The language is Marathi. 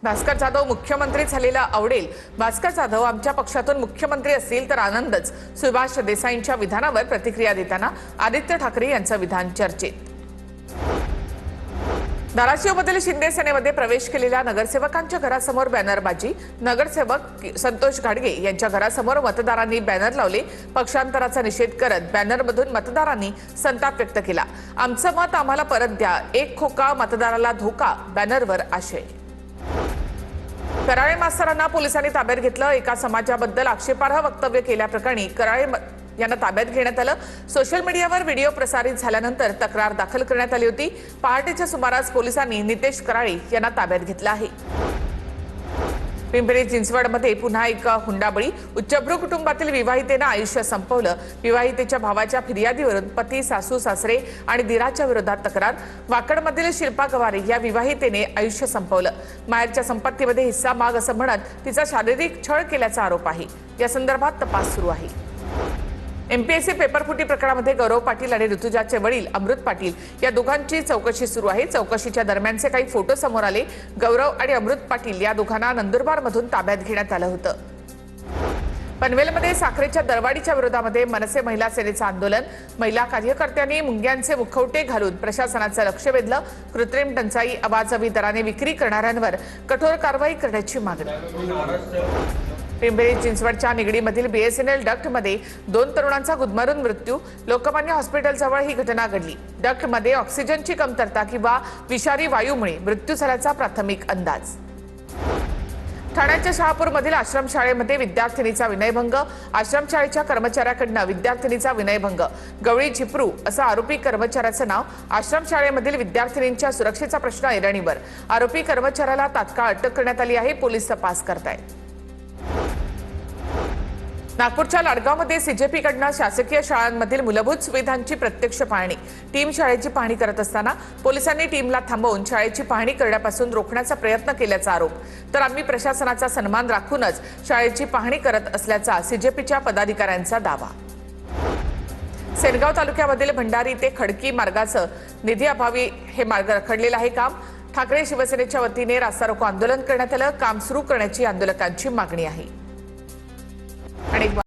भास्कर जाधव मुख्यमंत्री झालेला आवडेल। भास्कर जाधव आमच्या पक्षातून मुख्यमंत्री असतील तर आनंदच। सुभाष देसाईंच्या विधानावर प्रतिक्रिया देताना आदित्य ठाकरे यांचं विधान चर्चेत। धाराशिवमधील शिंदे सेनेमध्ये प्रवेश केलेल्या नगरसेवकांच्या घरासमोर बॅनरबाजी। नगरसेवक संतोष घाडगे यांच्या घरासमोर मतदारांनी बॅनर लावले। पक्षांतराचा निषेध करत बॅनरमधून मतदारांनी संताप व्यक्त केला। आमचं मत आम्हाला परत द्या, एक खोका मतदाराला धोका, बॅनरवर आशय। कराळे मास्तरांना पोलिसांनी ताब्यात घेतलं। एका समाजाबद्दल आक्षेपार्ह वक्तव्य केल्याप्रकरणी कराळे यांना ताब्यात घेण्यात आलं। सोशल मीडियावर व्हिडिओ प्रसारित झाल्यानंतर तक्रार दाखल करण्यात आली होती। पहाटेच्या सुमारास पोलिसांनी नितेश कराळे यांना ताब्यात घेतलं आहे। पिंपरी चिंचवडमध्ये पुन्हा एक हुंडाबळी। उच्चभ्रू कुटुंबातील विवाहितेनं आयुष्य संपवलं। विवाहितेच्या भावाच्या फिर्यादीवरून पती, सासू सासरे आणि दिराच्या विरोधात तक्रार। वाकडमधील शिल्पा गवारे या विवाहितेने आयुष्य संपवलं। माहेरच्या संपत्तीमध्ये हिस्सा माग असं म्हणत तिचा शारीरिक छळ केल्याचा आरोप आहे। या संदर्भात तपास सुरू आहे। एमपीएससी पेपरफुटी प्रकरणामध्ये गौरव पाटील आणि ऋतुजाचे वडील अमृत पाटील या दोघांची चौकशी सुरू आहे। चौकशीच्या दरम्यानचे काही फोटो समोर आले। गौरव आणि अमृत पाटील या दोघांना नंदुरबारमधून ताब्यात घेण्यात आलं होतं। पनवेलमध्ये साखरेच्या दरवाढीच्या विरोधामध्ये मनसे महिला सेनेचं आंदोलन। महिला कार्यकर्त्यांनी मुंग्यांचे मुखवटे घालून प्रशासनाचं लक्ष वेधलं। कृत्रिम टंचाई, अवाजवी दराने विक्री करणाऱ्यांवर कठोर कारवाई करण्याची मागणी। पिंपरी चिंचवडच्या निगडीमधील बीएसएनएल डक्टमध्ये 2 तरुणांचा गुदमरून मृत्यू। लोकमान्य हॉस्पिटलजवळ ही घटना घडली। डक्टमध्ये ऑक्सिजनची कमतरता किंवा विषारी वायूमुळे मृत्यू झाल्याचा प्राथमिक अंदाज। ठाण्याच्या शहापूरमधील आश्रमशाळेमध्ये विद्यार्थिनीचा विनयभंग। आश्रमशाळेच्या कर्मचाऱ्याकडून विद्यार्थिनीचा विनयभंग। गवळी झिपरू असं आरोपी कर्मचाऱ्याचं नाव। आश्रमशाळेमधील विद्यार्थिनींच्या सुरक्षेचा प्रश्न ऐरणीवर। आरोपी कर्मचाऱ्याला तात्काळ अटक करण्यात आली आहे। पोलीस तपास करतायत। नागपूरच्या लाडगावमध्ये सीजेपीकडून शासकीय शाळांमधील मूलभूत सुविधांची प्रत्यक्ष पाहणी। टीम शाळेची पाहणी करत असताना पोलिसांनी टीमला थांबवून शाळेची पाहणी करण्यापासून रोखण्याचा प्रयत्न केल्याचा आरोप। तर आम्ही प्रशासनाचा सन्मान राखूनच शाळेची पाहणी करत असल्याचा सीजेपीच्या पदाधिकाऱ्यांचा दावा। सेनगाव तालुक्यामधील भंडारी ते खडकी मार्गाचं निधी अभावी हे मार्ग रखडलेलं आहे काम। ठाकरे शिवसेनेच्या वतीने रास्ता रोको आंदोलन करण्यात आलं। काम सुरू करण्याची आंदोलकांची मागणी आहे।